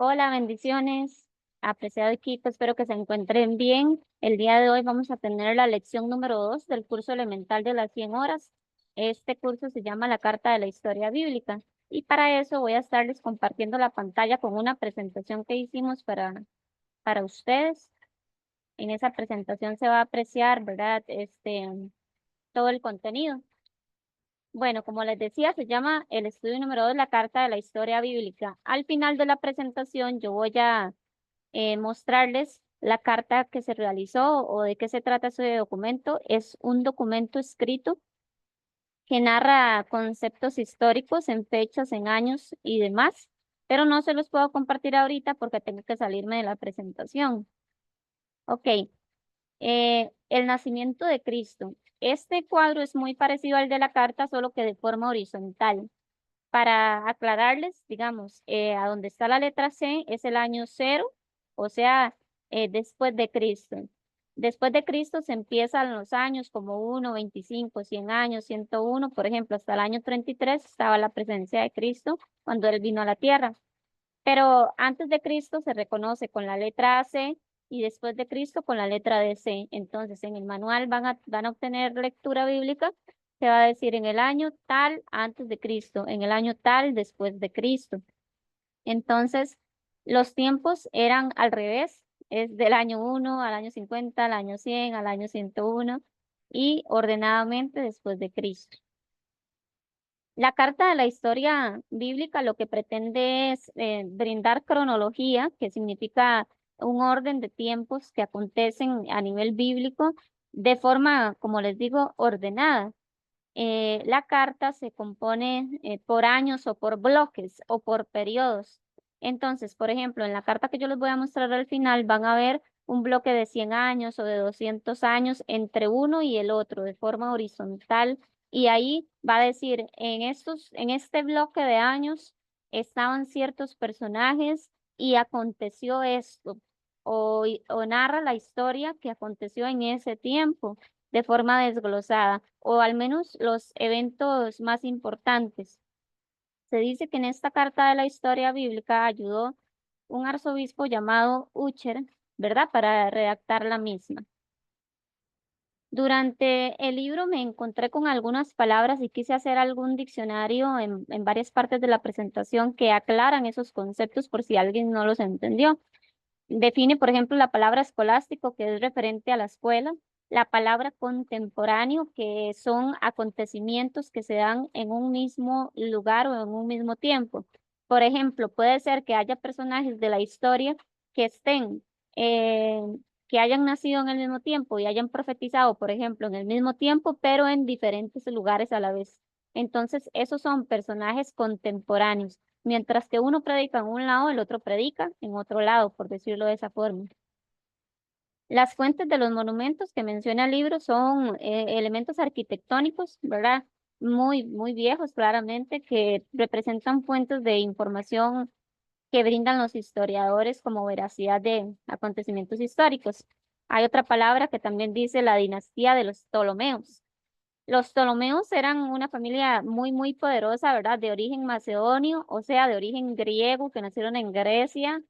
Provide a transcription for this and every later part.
Hola, bendiciones. Apreciado equipo, espero que se encuentren bien. El día de hoy vamos a tener la lección número 2 del curso elemental de las 100 horas. Este curso se llama la Carta de la Historia Bíblica y para eso voy a estarles compartiendo la pantalla con una presentación que hicimos para ustedes. En esa presentación se va a apreciar, ¿verdad? Todo el contenido. Bueno, como les decía, se llama el estudio número 2, la Carta de la Historia Bíblica. Al final de la presentación yo voy a mostrarles la carta que se realizó o de qué se trata ese documento. Es un documento escrito que narra conceptos históricos en fechas, en años y demás, pero no se los puedo compartir ahorita porque tengo que salirme de la presentación. Ok, el nacimiento de Cristo. Este cuadro es muy parecido al de la carta, solo que de forma horizontal. Para aclararles, digamos, a donde está la letra C es el año cero, o sea, después de Cristo. Después de Cristo se empiezan los años como 1, 25, 100 años, 101, por ejemplo, hasta el año 33 estaba la presencia de Cristo cuando Él vino a la tierra. Pero antes de Cristo se reconoce con la letra C y después de Cristo con la letra DC. Entonces, en el manual van a obtener lectura bíblica. Se va a decir en el año tal antes de Cristo, en el año tal después de Cristo. Entonces, los tiempos eran al revés, es del año 1 al año 50, al año 100, al año 101 y ordenadamente después de Cristo. La Carta de la Historia Bíblica lo que pretende es brindar cronología, que significa un orden de tiempos que acontecen a nivel bíblico de forma, como les digo, ordenada. La carta se compone por años o por bloques o por periodos. Entonces, por ejemplo, en la carta que yo les voy a mostrar al final van a ver un bloque de 100 años o de 200 años entre uno y el otro de forma horizontal. Y ahí va a decir, en este bloque de años estaban ciertos personajes y aconteció esto. O narra la historia que aconteció en ese tiempo de forma desglosada, o al menos los eventos más importantes. Se dice que en esta carta de la historia bíblica ayudó un arzobispo llamado Ucher, ¿verdad?, para redactar la misma. Durante el libro me encontré con algunas palabras y quise hacer algún diccionario en varias partes de la presentación que aclaran esos conceptos por si alguien no los entendió. Define, por ejemplo, la palabra escolástico, que es referente a la escuela, la palabra contemporáneo, que son acontecimientos que se dan en un mismo lugar o en un mismo tiempo. Por ejemplo, puede ser que haya personajes de la historia que eh, que hayan nacido en el mismo tiempo y hayan profetizado, por ejemplo, en el mismo tiempo, pero en diferentes lugares a la vez. Entonces, esos son personajes contemporáneos. Mientras que uno predica en un lado, el otro predica en otro lado, por decirlo de esa forma. Las fuentes de los monumentos que menciona el libro son elementos arquitectónicos, ¿verdad? Muy viejos, claramente, que representan fuentes de información que brindan los historiadores como veracidad de acontecimientos históricos. Hay otra palabra que también dice la dinastía de los Ptolomeos. Los Ptolomeos eran una familia muy poderosa, ¿verdad? De origen macedonio, o sea, de origen griego, que nacieron en Grecia,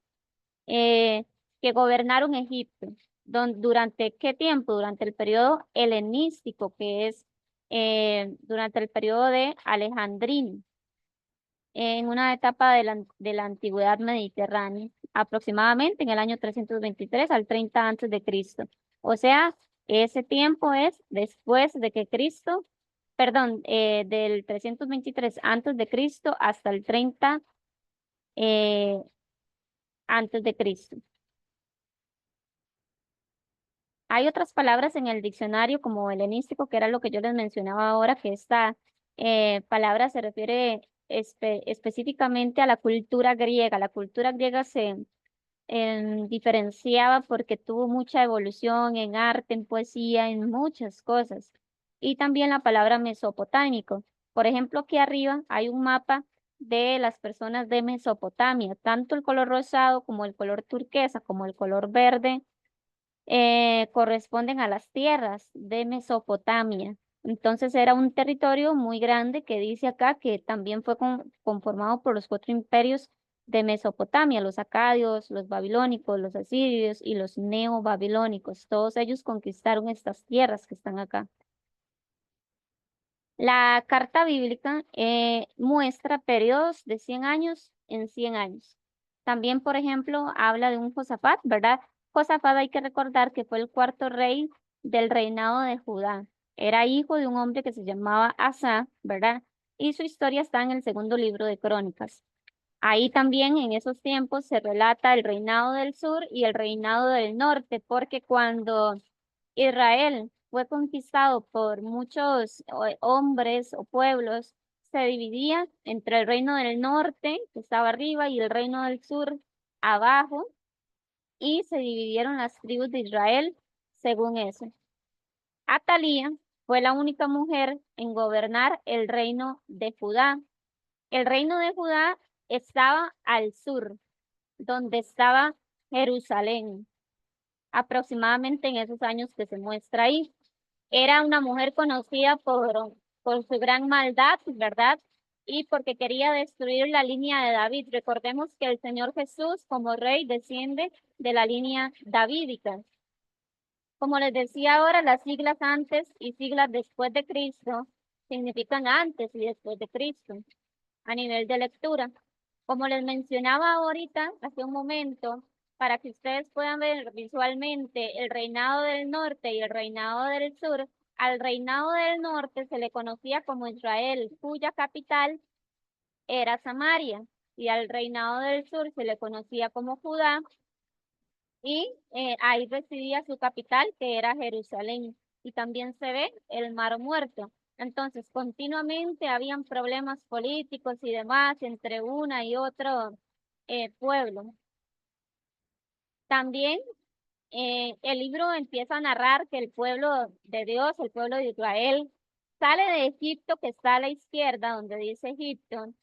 eh, que gobernaron Egipto. ¿Durante qué tiempo? Durante el periodo helenístico, que es durante el periodo de Alejandrino, en una etapa de la antigüedad mediterránea, aproximadamente en el año 323 al 30 antes de Cristo. O sea, ese tiempo es después de que Cristo, perdón, del 323 antes de Cristo hasta el 30 eh, antes de Cristo. Hay otras palabras en el diccionario como helenístico, que era lo que yo les mencionaba ahora, que esta palabra se refiere específicamente a la cultura griega. La cultura griega se diferenciaba porque tuvo mucha evolución en arte, en poesía, en muchas cosas. Y también la palabra mesopotámico. Por ejemplo, aquí arriba hay un mapa de las personas de Mesopotamia, tanto el color rosado como el color turquesa, como el color verde corresponden a las tierras de Mesopotamia. Entonces era un territorio muy grande que dice acá que también fue conformado por los 4 imperios de Mesopotamia, los acadios, los babilónicos, los asirios y los neobabilónicos. Todos ellos conquistaron estas tierras que están acá. La carta bíblica muestra periodos de 100 años en 100 años. También, por ejemplo, habla de un Josafat, ¿verdad? Josafat hay que recordar que fue el cuarto rey del reinado de Judá. Era hijo de un hombre que se llamaba Asa, ¿verdad? Y su historia está en el segundo libro de Crónicas. Ahí también en esos tiempos se relata el reinado del sur y el reinado del norte, porque cuando Israel fue conquistado por muchos hombres o pueblos, se dividía entre el reino del norte, que estaba arriba, y el reino del sur, abajo, y se dividieron las tribus de Israel según eso. Atalía fue la única mujer en gobernar el reino de Judá. El reino de Judá estaba al sur, donde estaba Jerusalén, aproximadamente en esos años que se muestra ahí. Era una mujer conocida por su gran maldad, ¿verdad? Y porque quería destruir la línea de David. Recordemos que el Señor Jesús como rey desciende de la línea davídica. Como les decía ahora, las siglas antes y siglas después de Cristo significan antes y después de Cristo a nivel de lectura. Como les mencionaba ahorita, hace un momento, para que ustedes puedan ver visualmente el reinado del norte y el reinado del sur, al reinado del norte se le conocía como Israel, cuya capital era Samaria, y al reinado del sur se le conocía como Judá, y ahí residía su capital, que era Jerusalén. Y también se ve el Mar Muerto. Entonces, continuamente habían problemas políticos y demás entre una y otro pueblo. También el libro empieza a narrar que el pueblo de Dios, el pueblo de Israel, sale de Egipto, que está a la izquierda, donde dice Egipto,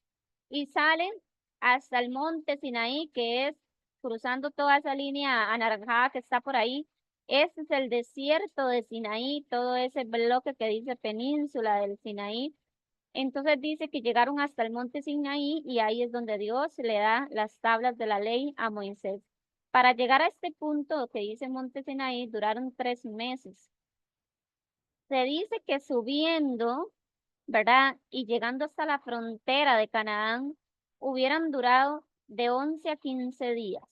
y salen hasta el monte Sinaí, que es cruzando toda esa línea anaranjada que está por ahí. Ese es el desierto de Sinaí, todo ese bloque que dice península del Sinaí. Entonces dice que llegaron hasta el monte Sinaí y ahí es donde Dios le da las tablas de la ley a Moisés. Para llegar a este punto que dice monte Sinaí duraron 3 meses. Se dice que subiendo, ¿verdad? Y llegando hasta la frontera de Canaán, hubieran durado de 11 a 15 días.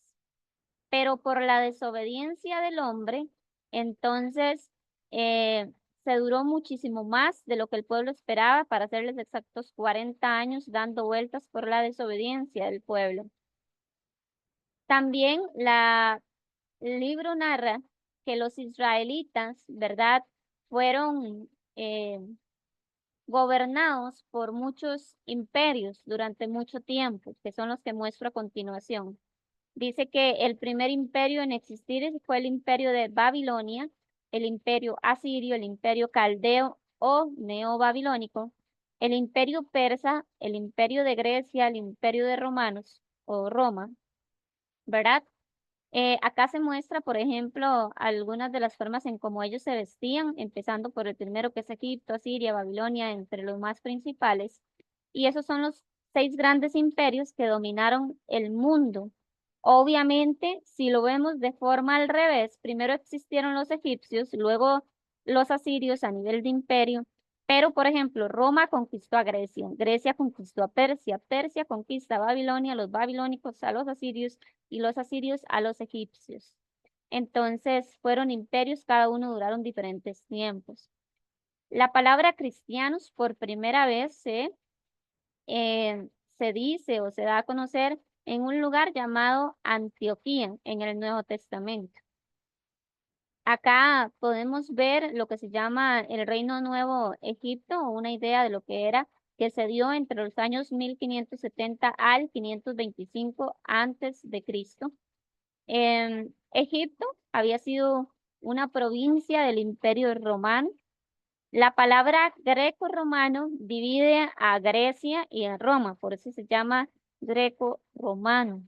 Pero por la desobediencia del hombre, entonces se duró muchísimo más de lo que el pueblo esperaba, para serles exactos 40 años dando vueltas por la desobediencia del pueblo. También el libro narra que los israelitas, ¿verdad? Fueron gobernados por muchos imperios durante mucho tiempo, que son los que muestro a continuación. Dice que el primer imperio en existir fue el imperio de Babilonia, el imperio asirio, el imperio caldeo o neobabilónico, el imperio persa, el imperio de Grecia, el imperio de romanos o Roma, ¿verdad? Acá se muestra, por ejemplo, algunas de las formas en cómo ellos se vestían, empezando por el primero que es Egipto, Asiria, Babilonia, entre los más principales. Y esos son los 6 grandes imperios que dominaron el mundo. Obviamente, si lo vemos de forma al revés, primero existieron los egipcios, luego los asirios a nivel de imperio, pero por ejemplo, Roma conquistó a Grecia, Grecia conquistó a Persia, Persia conquista a Babilonia, los babilónicos a los asirios y los asirios a los egipcios. Entonces, fueron imperios, cada uno duraron diferentes tiempos. La palabra cristianos por primera vez se dice o se da a conocer en un lugar llamado Antioquía en el Nuevo Testamento. Acá podemos ver lo que se llama el Reino Nuevo Egipto, o una idea de lo que era, que se dio entre los años 1570 al 525 antes de Cristo. Egipto había sido una provincia del Imperio Romano. La palabra greco-romano divide a Grecia y a Roma, por eso se llama greco-romano.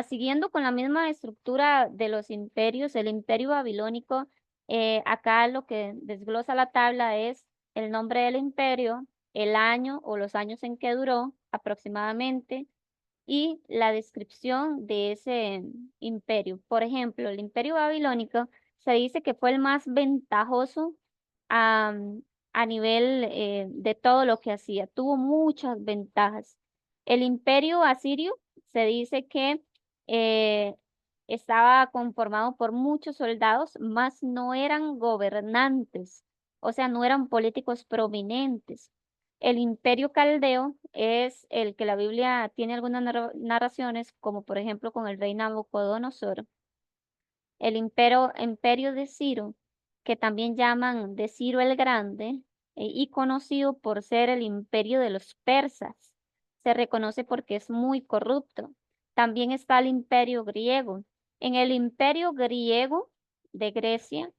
Siguiendo con la misma estructura de los imperios, el imperio babilónico, acá lo que desglosa la tabla es el nombre del imperio, el año o los años en que duró aproximadamente y la descripción de ese imperio. Por ejemplo, el imperio babilónico se dice que fue el más ventajoso am, a nivel de todo lo que hacía. Tuvo muchas ventajas. El imperio asirio se dice que eh, estaba conformado por muchos soldados, mas no eran gobernantes, o sea, no eran políticos prominentes. El imperio caldeo es el que la Biblia tiene algunas narraciones, como por ejemplo con el rey Nabucodonosor. El imperio de Ciro, que también llaman de Ciro el Grande, y conocido por ser el imperio de los persas. Se reconoce porque es muy corrupto. También está el imperio griego. En el imperio griego de Grecia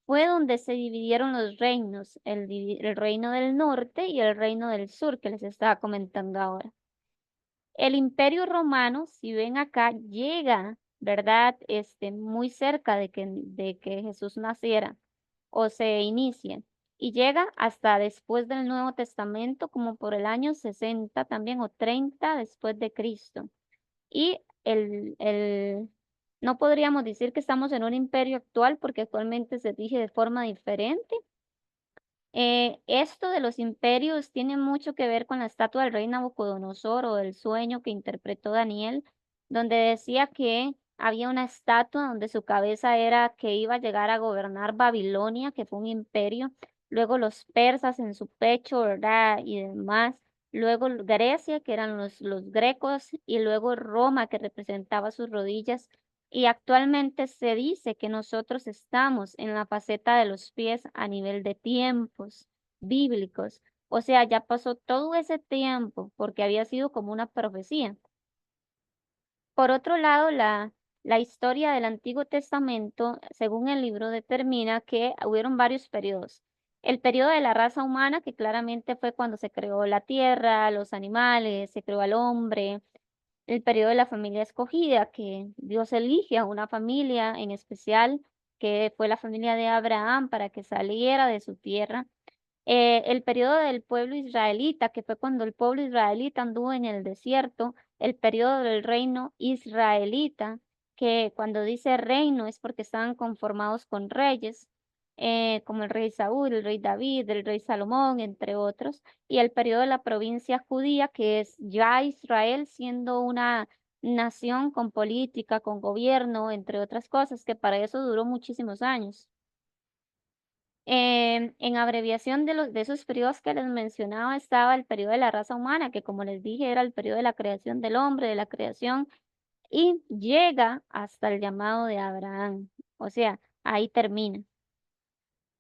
fue donde se dividieron los reinos, el reino del norte y el reino del sur, que les estaba comentando ahora. El Imperio Romano, si ven acá, llega, ¿verdad? Muy cerca de que Jesús naciera o se inicie. Y llega hasta después del Nuevo Testamento, como por el año 60 también o 30 después de Cristo. Y no podríamos decir que estamos en un imperio actual porque actualmente se rige de forma diferente. Esto de los imperios tiene mucho que ver con la estatua del rey Nabucodonosor o el sueño que interpretó Daniel, donde decía que había una estatua donde su cabeza era que iba a llegar a gobernar Babilonia, que fue un imperio, luego los persas en su pecho, ¿verdad? Y demás, luego Grecia, que eran los grecos, y luego Roma, que representaba sus rodillas. Y actualmente se dice que nosotros estamos en la faceta de los pies a nivel de tiempos bíblicos. O sea, ya pasó todo ese tiempo porque había sido como una profecía. Por otro lado, la historia del Antiguo Testamento, según el libro, determina que hubieron varios periodos. El periodo de la raza humana, que claramente fue cuando se creó la tierra, los animales, se creó al hombre, el periodo de la familia escogida, que Dios elige a una familia en especial, que fue la familia de Abraham, para que saliera de su tierra. El periodo del pueblo israelita, que fue cuando el pueblo israelita anduvo en el desierto. El periodo del reino israelita, que cuando dice reino es porque estaban conformados con reyes, como el rey Saúl, el rey David, el rey Salomón, entre otros. Y el periodo de la provincia judía, que es ya Israel siendo una nación con política, con gobierno, entre otras cosas, que para eso duró muchísimos años. En abreviación de esos periodos que les mencionaba estaba el periodo de la raza humana, que como les dije era el periodo de la creación del hombre, de la creación, y llega hasta el llamado de Abraham. O sea, ahí termina.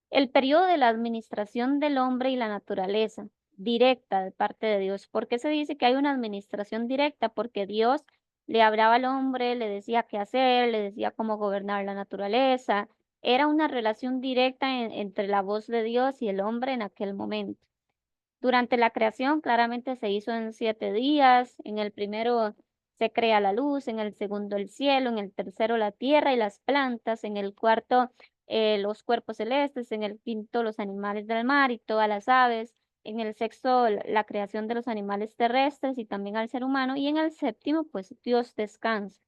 El periodo de la administración del hombre y la naturaleza, directa de parte de Dios. ¿Por qué se dice que hay una administración directa? Porque Dios le hablaba al hombre, le decía qué hacer, le decía cómo gobernar la naturaleza. Era una relación directa entre la voz de Dios y el hombre en aquel momento. Durante la creación, claramente se hizo en 7 días. En el primero se crea la luz, en el segundo el cielo, en el tercero la tierra y las plantas, en el cuarto los cuerpos celestes, en el quinto los animales del mar y todas las aves, en el sexto la creación de los animales terrestres y también al ser humano, y en el séptimo, pues Dios descansa.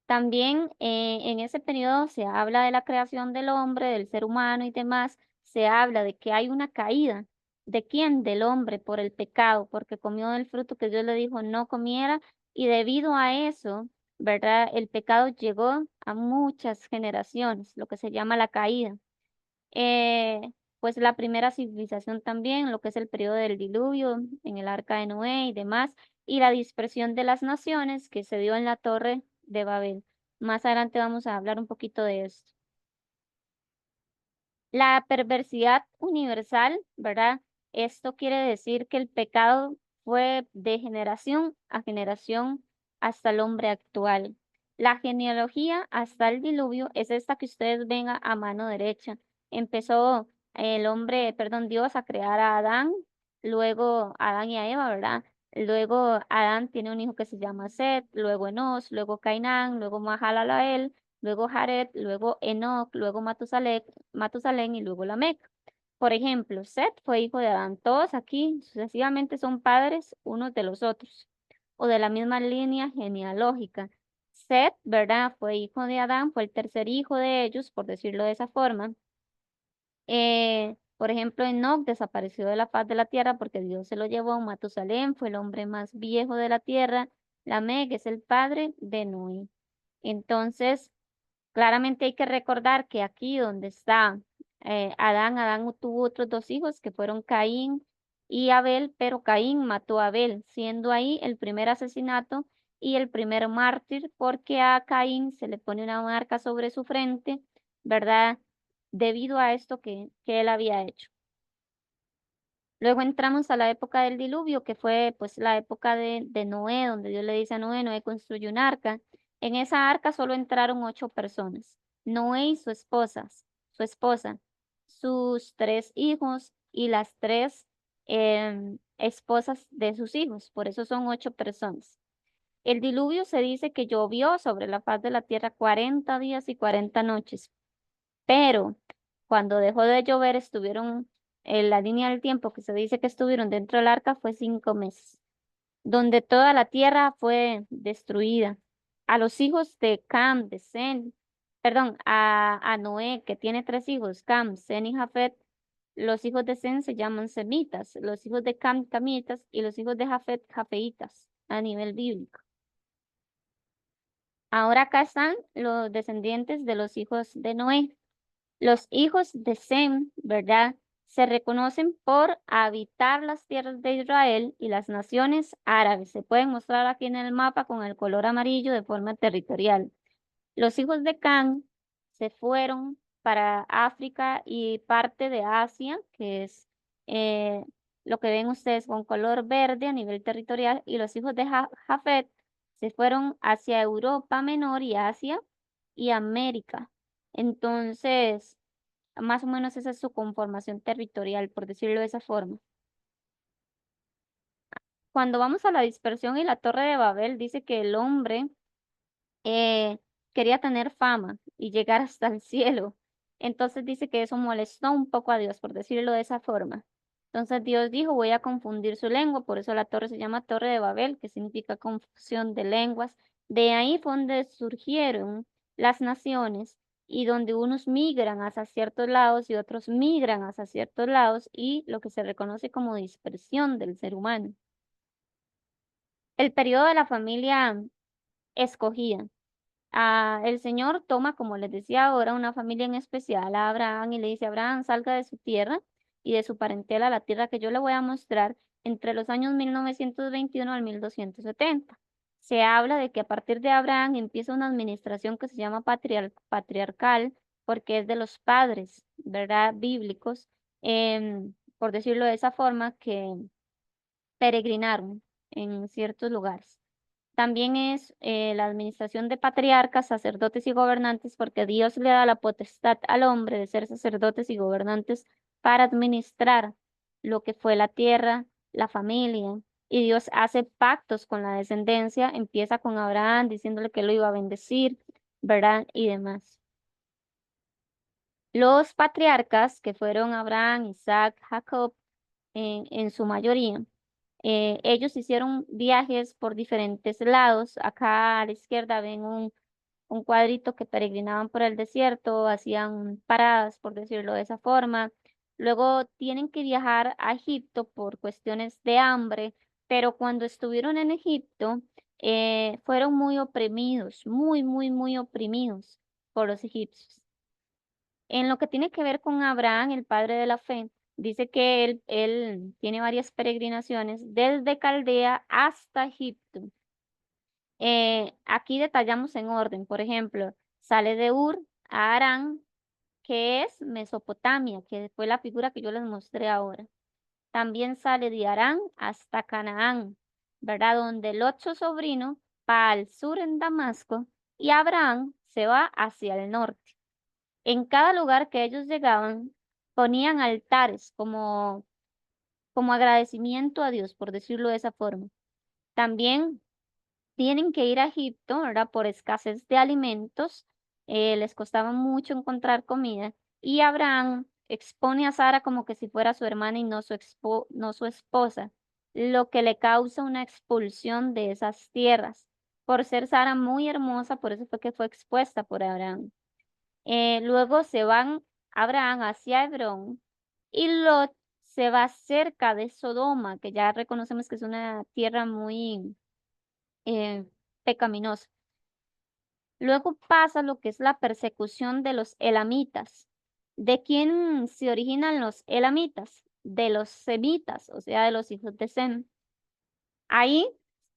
También en ese periodo se habla de la creación del hombre, del ser humano y demás. Se habla de que hay una caída. ¿De quién? Del hombre por el pecado, porque comió del fruto que Dios le dijo no comiera. Y debido a eso, ¿verdad? El pecado llegó a muchas generaciones, lo que se llama la caída. Eh, pues la primera civilización también, lo que es el periodo del diluvio, en el arca de Noé y demás, y la dispersión de las naciones que se dio en la torre de Babel. Más adelante vamos a hablar un poquito de esto. La perversidad universal, ¿verdad? Esto quiere decir que el pecado fue de generación a generación hasta el hombre actual. La genealogía hasta el diluvio es esta que ustedes ven a mano derecha. Empezó el hombre, perdón, Dios a crear a Adán, luego Adán y a Eva, ¿verdad? Luego Adán tiene un hijo que se llama Set, luego Enos, luego Cainán, luego Mahalalael, luego Jared, luego Enoc, luego Matusalén y luego Lamec. Por ejemplo, Set fue hijo de Adán. Todos aquí sucesivamente son padres unos de los otros o de la misma línea genealógica. Set, ¿verdad? Fue hijo de Adán, fue el tercer hijo de ellos, por decirlo de esa forma. Por ejemplo, Enoc desapareció de la faz de la tierra porque Dios se lo llevó. Matusalén fue el hombre más viejo de la tierra. Lamec es el padre de Noé. Entonces, claramente hay que recordar que aquí donde está Adán tuvo otros dos hijos que fueron Caín y Abel, pero Caín mató a Abel, siendo ahí el primer asesinato y el primer mártir, porque a Caín se le pone una marca sobre su frente, ¿verdad? Debido a esto que él había hecho. Luego entramos a la época del diluvio, que fue pues la época de Noé, donde Dios le dice a Noé, Noé construye un arca. En esa arca solo entraron 8 personas. Noé y su esposa, sus 3 hijos y las 3 esposas de sus hijos. Por eso son 8 personas. El diluvio se dice que llovió sobre la faz de la tierra 40 días y 40 noches. Pero cuando dejó de llover, estuvieron en la línea del tiempo que se dice que estuvieron dentro del arca fue 5 meses, donde toda la tierra fue destruida. A los hijos de Cam, de Sem, perdón, a Noé, que tiene 3 hijos, Cam, Sem y Jafet, los hijos de Sem se llaman semitas, los hijos de Cam, camitas, y los hijos de Jafet, jafeitas, a nivel bíblico. Ahora acá están los descendientes de los hijos de Noé. Los hijos de Sem, ¿verdad? Se reconocen por habitar las tierras de Israel y las naciones árabes. Se pueden mostrar aquí en el mapa con el color amarillo de forma territorial. Los hijos de Can se fueron para África y parte de Asia, que es eh, lo que ven ustedes con color verde a nivel territorial, y los hijos de Jafet se fueron hacia Europa Menor y Asia y América. Entonces, más o menos esa es su conformación territorial, por decirlo de esa forma. Cuando vamos a la dispersión y la Torre de Babel, dice que el hombre eh, quería tener fama y llegar hasta el cielo. Entonces dice que eso molestó un poco a Dios, por decirlo de esa forma. Entonces Dios dijo, voy a confundir su lengua, por eso la torre se llama Torre de Babel, que significa confusión de lenguas. De ahí fue donde surgieron las naciones y donde unos migran hacia ciertos lados y otros migran hacia ciertos lados y lo que se reconoce como dispersión del ser humano. El periodo de la familia escogida. El Señor toma, como les decía ahora, una familia en especial a Abraham y le dice, Abraham, salga de su tierra y de su parentela a la tierra que yo le voy a mostrar entre los años 1921 al 1270. Se habla de que a partir de Abraham empieza una administración que se llama patriarcal porque es de los padres, ¿verdad? Bíblicos, por decirlo de esa forma, que peregrinaron en ciertos lugares. También es la administración de patriarcas, sacerdotes y gobernantes, porque Dios le da la potestad al hombre de ser sacerdotes y gobernantes para administrar lo que fue la tierra, la familia. Y Dios hace pactos con la descendencia, empieza con Abraham diciéndole que lo iba a bendecir, ¿verdad? Y demás. Los patriarcas, que fueron Abraham, Isaac, Jacob, en su mayoría, ellos hicieron viajes por diferentes lados. Acá a la izquierda ven un cuadrito que peregrinaban por el desierto, hacían paradas, por decirlo de esa forma. Luego tienen que viajar a Egipto por cuestiones de hambre, pero cuando estuvieron en Egipto, fueron muy oprimidos, muy, muy, muy oprimidos por los egipcios. En lo que tiene que ver con Abraham, el padre de la fe, dice que él tiene varias peregrinaciones desde Caldea hasta Egipto. Aquí detallamos en orden, por ejemplo, sale de Ur a Harán, que es Mesopotamia, que fue la figura que yo les mostré ahora. También sale de Harán hasta Canaán, ¿verdad? Donde Lot, su sobrino, va al sur en Damasco y Abraham se va hacia el norte. En cada lugar que ellos llegaban, ponían altares como agradecimiento a Dios, por decirlo de esa forma. También tienen que ir a Egipto, ¿verdad? Por escasez de alimentos, les costaba mucho encontrar comida y Abraham expone a Sara como que si fuera su hermana y no no su esposa, lo que le causa una expulsión de esas tierras. Por ser Sara muy hermosa, por eso fue que fue expuesta por Abraham. Luego se van Abraham hacia Hebrón y Lot se va cerca de Sodoma, que ya reconocemos que es una tierra muy eh, pecaminosa. Luego pasa lo que es la persecución de los elamitas. ¿De quién se originan los elamitas? De los semitas, o sea, de los hijos de Sem. Ahí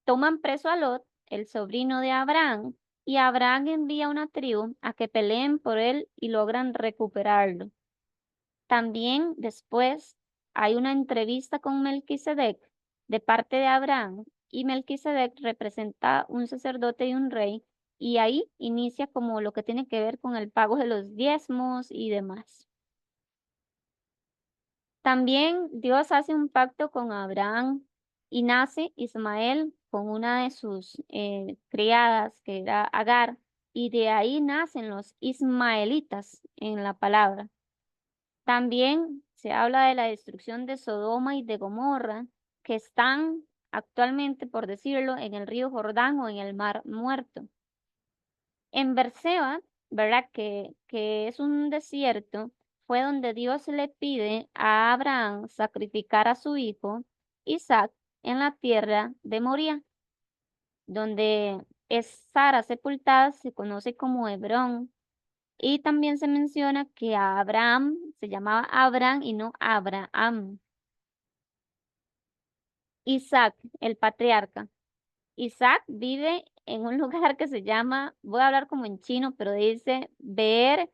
toman preso a Lot, el sobrino de Abraham, y Abraham envía una tribu a que peleen por él y logran recuperarlo. También después hay una entrevista con Melquisedec de parte de Abraham, y Melquisedec representa un sacerdote y un rey, y ahí inicia como lo que tiene que ver con el pago de los diezmos y demás. También Dios hace un pacto con Abraham y nace Ismael con una de sus criadas, que era Agar, y de ahí nacen los ismaelitas en la palabra. También se habla de la destrucción de Sodoma y de Gomorra, que están actualmente, por decirlo, en el río Jordán o en el Mar Muerto. En Berseba, ¿verdad? Que es un desierto, fue donde Dios le pide a Abraham sacrificar a su hijo Isaac en la tierra de Moría, donde es Sara sepultada, se conoce como Hebrón. Y también se menciona que a Abraham se llamaba Abraham y no Abraham. Isaac, el patriarca. Isaac vive en un lugar que se llama, voy a hablar como en chino, pero dice Beer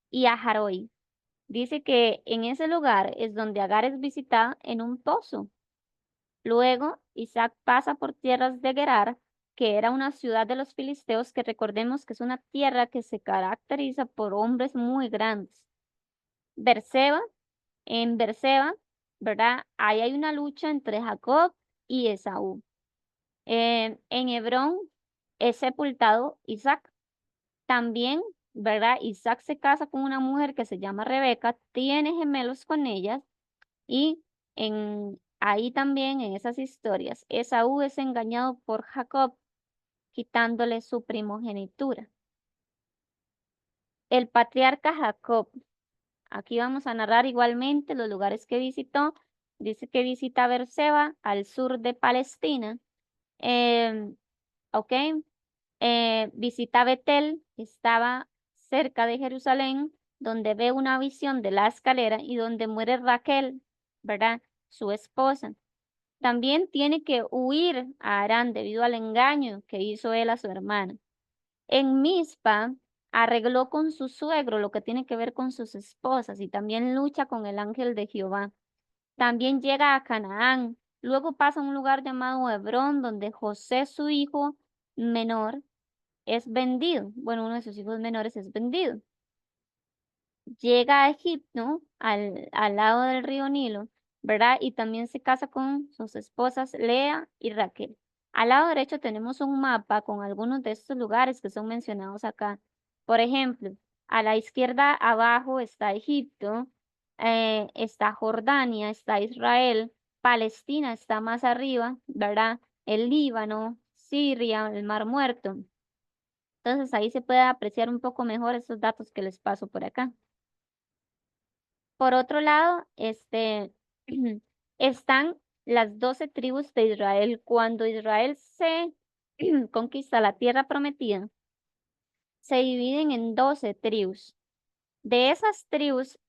y Aharoi. Dice que en ese lugar es donde Agar es visitada en un pozo. Luego, Isaac pasa por tierras de Gerar, que era una ciudad de los filisteos, que recordemos que es una tierra que se caracteriza por hombres muy grandes. Berseba, en Berseba, ¿verdad? Ahí hay una lucha entre Jacob y Esaú. En Hebrón es sepultado Isaac. También, ¿verdad? Isaac se casa con una mujer que se llama Rebeca, tiene gemelos con ellas y ahí también en esas historias, Esaú es engañado por Jacob, quitándole su primogenitura. El patriarca Jacob, aquí vamos a narrar igualmente los lugares que visitó. Dice que visita Berseba al sur de Palestina. Em, ok, visita Betel, que estaba cerca de Jerusalén, donde ve una visión de la escalera y donde muere Raquel, ¿verdad? Su esposa. También tiene que huir a Harán debido al engaño que hizo él a su hermana. En Mizpa arregló con su suegro lo que tiene que ver con sus esposas y también lucha con el ángel de Jehová. También llega a Canaán. Luego pasa a un lugar llamado Hebrón, donde José, su hijo menor, es vendido. Bueno, uno de sus hijos menores es vendido. Llega a Egipto, al lado del río Nilo, ¿verdad? Y también se casa con sus esposas Lea y Raquel. Al lado derecho tenemos un mapa con algunos de estos lugares que son mencionados acá. Por ejemplo, a la izquierda abajo está Egipto, está Jordania, está Israel, Palestina está más arriba, ¿verdad? El Líbano, Siria, el Mar Muerto. Entonces ahí se puede apreciar un poco mejor esos datos que les paso por acá. Por otro lado, están las 12 tribus de Israel. Cuando Israel se conquista la tierra prometida, se dividen en 12 tribus. De esas tribus,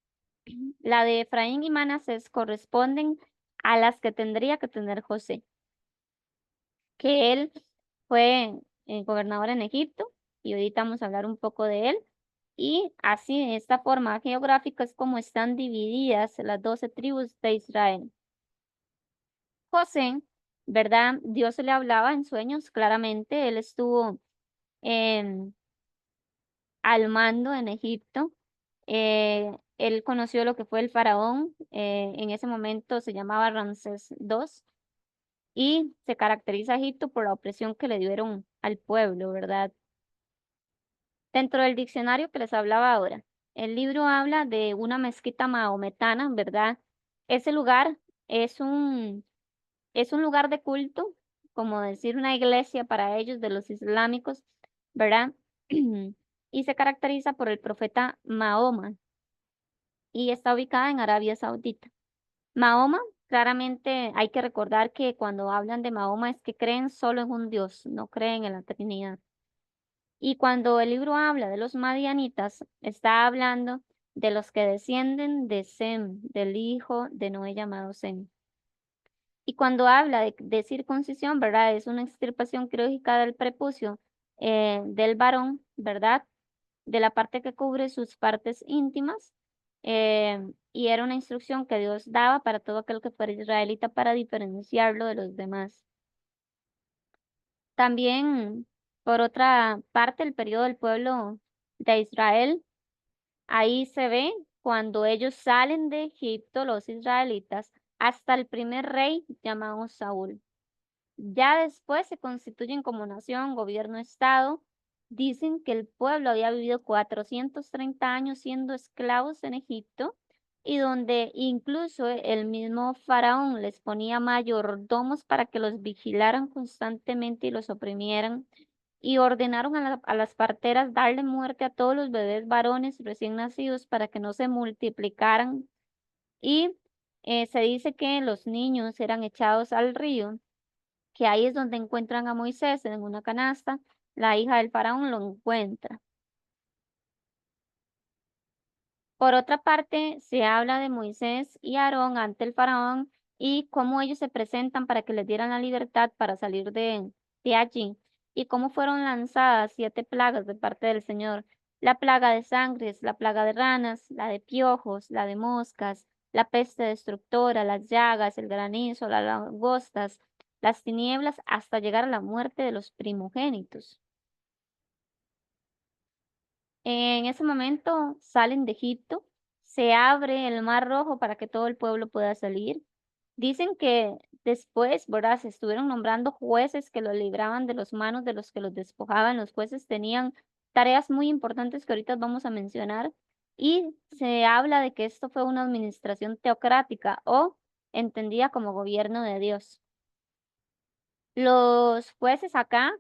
la de Efraín y Manasés corresponden a las que tendría que tener José, que él fue gobernador en Egipto, y ahorita vamos a hablar un poco de él. Y así, de esta forma geográfica, es como están divididas las 12 tribus de Israel. José, ¿verdad? Dios le hablaba en sueños, claramente. Él estuvo em, al mando en Egipto. Él conoció lo que fue el faraón. En ese momento se llamaba Ramsés II. Y se caracteriza Egipto por la opresión que le dieron al pueblo, ¿verdad? Dentro del diccionario que les hablaba ahora, el libro habla de una mezquita mahometana, ¿verdad? Ese lugar es es un lugar de culto, como decir una iglesia para ellos, de los islámicos, ¿verdad? Y se caracteriza por el profeta Mahoma y está ubicada en Arabia Saudita. Mahoma, claramente hay que recordar que cuando hablan de Mahoma es que creen solo en un Dios, no creen en la Trinidad. Y cuando el libro habla de los madianitas, está hablando de los que descienden de Sem, del hijo de Noé llamado Sem. Y cuando habla de circuncisión, ¿verdad? Es una extirpación quirúrgica del prepucio del varón, ¿verdad? De la parte que cubre sus partes íntimas. Y era una instrucción que Dios daba para todo aquel que fuera israelita para diferenciarlo de los demás. También, por otra parte, el periodo del pueblo de Israel, ahí se ve cuando ellos salen de Egipto, los israelitas, hasta el primer rey llamado Saúl. Ya después se constituyen como nación, gobierno, estado. Dicen que el pueblo había vivido 430 años siendo esclavos en Egipto y donde incluso el mismo faraón les ponía mayordomos para que los vigilaran constantemente y los oprimieran. Y ordenaron a las parteras darle muerte a todos los bebés varones recién nacidos para que no se multiplicaran. Y se dice que los niños eran echados al río, que ahí es donde encuentran a Moisés en una canasta. La hija del faraón lo encuentra. Por otra parte, se habla de Moisés y Aarón ante el faraón y cómo ellos se presentan para que les dieran la libertad para salir de allí y cómo fueron lanzadas 7 plagas de parte del Señor. La plaga de sangres, la plaga de ranas, la de piojos, la de moscas, la peste destructora, las llagas, el granizo, las langostas, las tinieblas, hasta llegar a la muerte de los primogénitos. En ese momento salen de Egipto, se abre el Mar Rojo para que todo el pueblo pueda salir. Dicen que después, ¿verdad? Se estuvieron nombrando jueces que los libraban de las manos de los que los despojaban. Los jueces tenían tareas muy importantes que ahorita vamos a mencionar. Y se habla de que esto fue una administración teocrática o entendida como gobierno de Dios. Los jueces acá,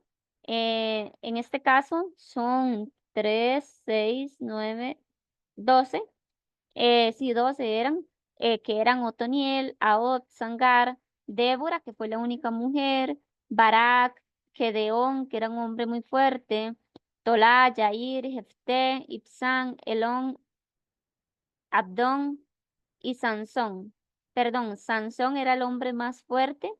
en este caso, son 3, 6, 9, 12. Sí, 12 eran, que eran Otoniel, Ahod, Sangar, Débora, que fue la única mujer, Barak, Gedeón, que era un hombre muy fuerte, Tolá, Yair, Jefté, Ibsán, Elón, Abdón y Sansón. Perdón, Sansón era el hombre más fuerte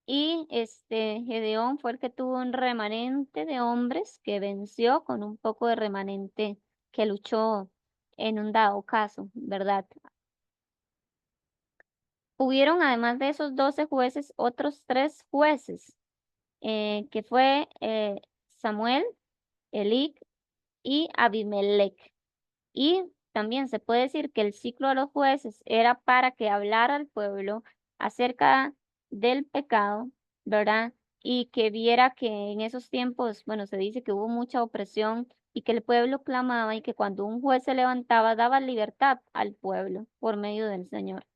y Gedeón fue el que tuvo un remanente de hombres que venció con un poco de remanente que luchó en un dado caso, ¿verdad? Hubieron, además de esos 12 jueces, otros 3 jueces, que fue Samuel, Elic y Abimelech. Y también se puede decir que el ciclo de los jueces era para que hablara al pueblo acerca del pecado, ¿verdad? Y que viera que en esos tiempos, bueno, se dice que hubo mucha opresión y que el pueblo clamaba y que cuando un juez se levantaba daba libertad al pueblo por medio del Señor.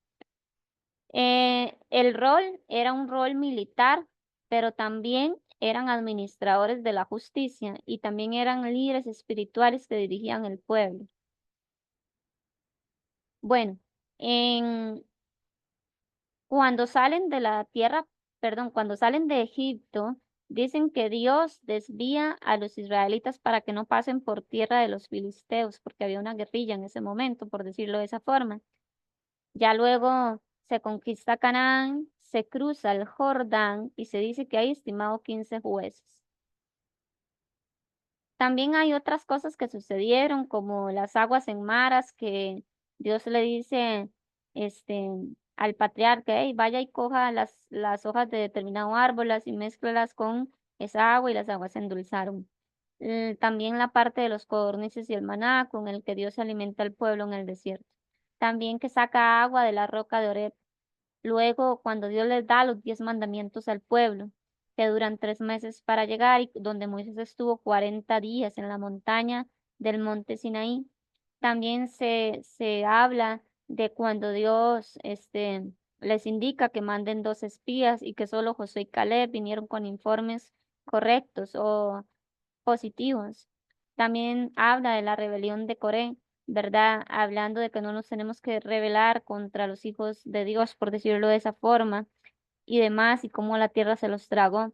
El rol era un rol militar, pero también eran administradores de la justicia y también eran líderes espirituales que dirigían el pueblo. Bueno, en, cuando salen de la tierra, perdón, cuando salen de Egipto, dicen que Dios desvía a los israelitas para que no pasen por tierra de los filisteos, porque había una guerrilla en ese momento, por decirlo de esa forma. Ya luego se conquista Canaán, se cruza el Jordán y se dice que hay estimado 15 jueces. También hay otras cosas que sucedieron, como las aguas en Maras, que Dios le dice este, al patriarca: "Hey, vaya y coja las hojas de determinado árbol y mézclalas con esa agua", y las aguas se endulzaron. También la parte de los codornices y el maná, con el que Dios alimenta al pueblo en el desierto. También que saca agua de la roca de Oreb. Luego, cuando Dios les da los 10 mandamientos al pueblo, que duran 3 meses para llegar, y donde Moisés estuvo 40 días en la montaña del monte Sinaí. También se habla de cuando Dios les indica que manden 2 espías y que solo Josué y Caleb vinieron con informes correctos o positivos. También habla de la rebelión de Coré, ¿verdad? Hablando de que no nos tenemos que rebelar contra los hijos de Dios, por decirlo de esa forma, y demás, y cómo la tierra se los tragó.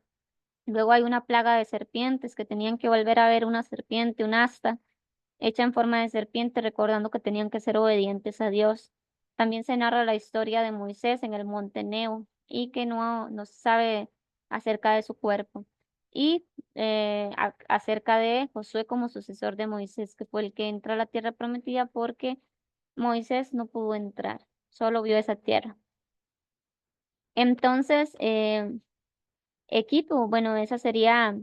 Luego hay una plaga de serpientes que tenían que volver a ver una serpiente, un asta, hecha en forma de serpiente, recordando que tenían que ser obedientes a Dios. También se narra la historia de Moisés en el monte Nebo y que no se sabe acerca de su cuerpo. Y acerca de Josué como sucesor de Moisés, que fue el que entró a la tierra prometida porque Moisés no pudo entrar, solo vio esa tierra. Entonces, equipo, bueno, esa sería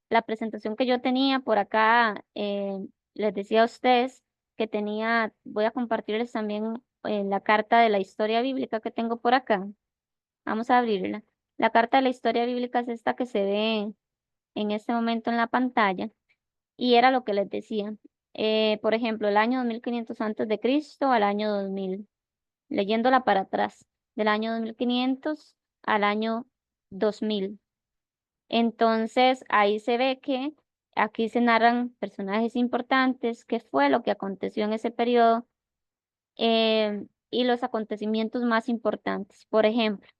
la presentación que yo tenía por acá. Les decía a ustedes que tenía, voy a compartirles también la carta de la historia bíblica que tengo por acá. Vamos a abrirla. La carta de la historia bíblica es esta que se ve en este momento en la pantalla y era lo que les decía. Por ejemplo, el año 2500 antes de Cristo al año 2000, leyéndola para atrás, del año 2500 al año 2000. Entonces, ahí se ve que aquí se narran personajes importantes, qué fue lo que aconteció en ese periodo y los acontecimientos más importantes. Por ejemplo,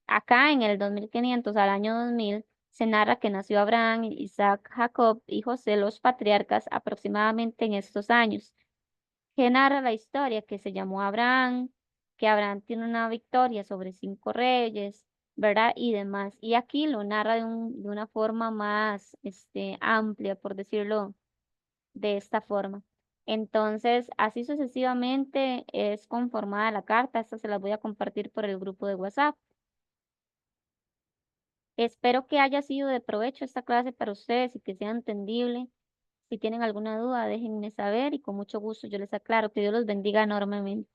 acá en el 2500 al año 2000 se narra que nació Abraham, Isaac, Jacob y José, los patriarcas, aproximadamente en estos años. Que narra la historia que se llamó Abraham, que Abraham tiene una victoria sobre 5 reyes, ¿verdad? Y demás. Y aquí lo narra de una forma más amplia, por decirlo de esta forma. Entonces, así sucesivamente es conformada la carta. Esta se las voy a compartir por el grupo de WhatsApp. Espero que haya sido de provecho esta clase para ustedes y que sea entendible. Si tienen alguna duda, déjenme saber y con mucho gusto yo les aclaro. Que Dios los bendiga enormemente.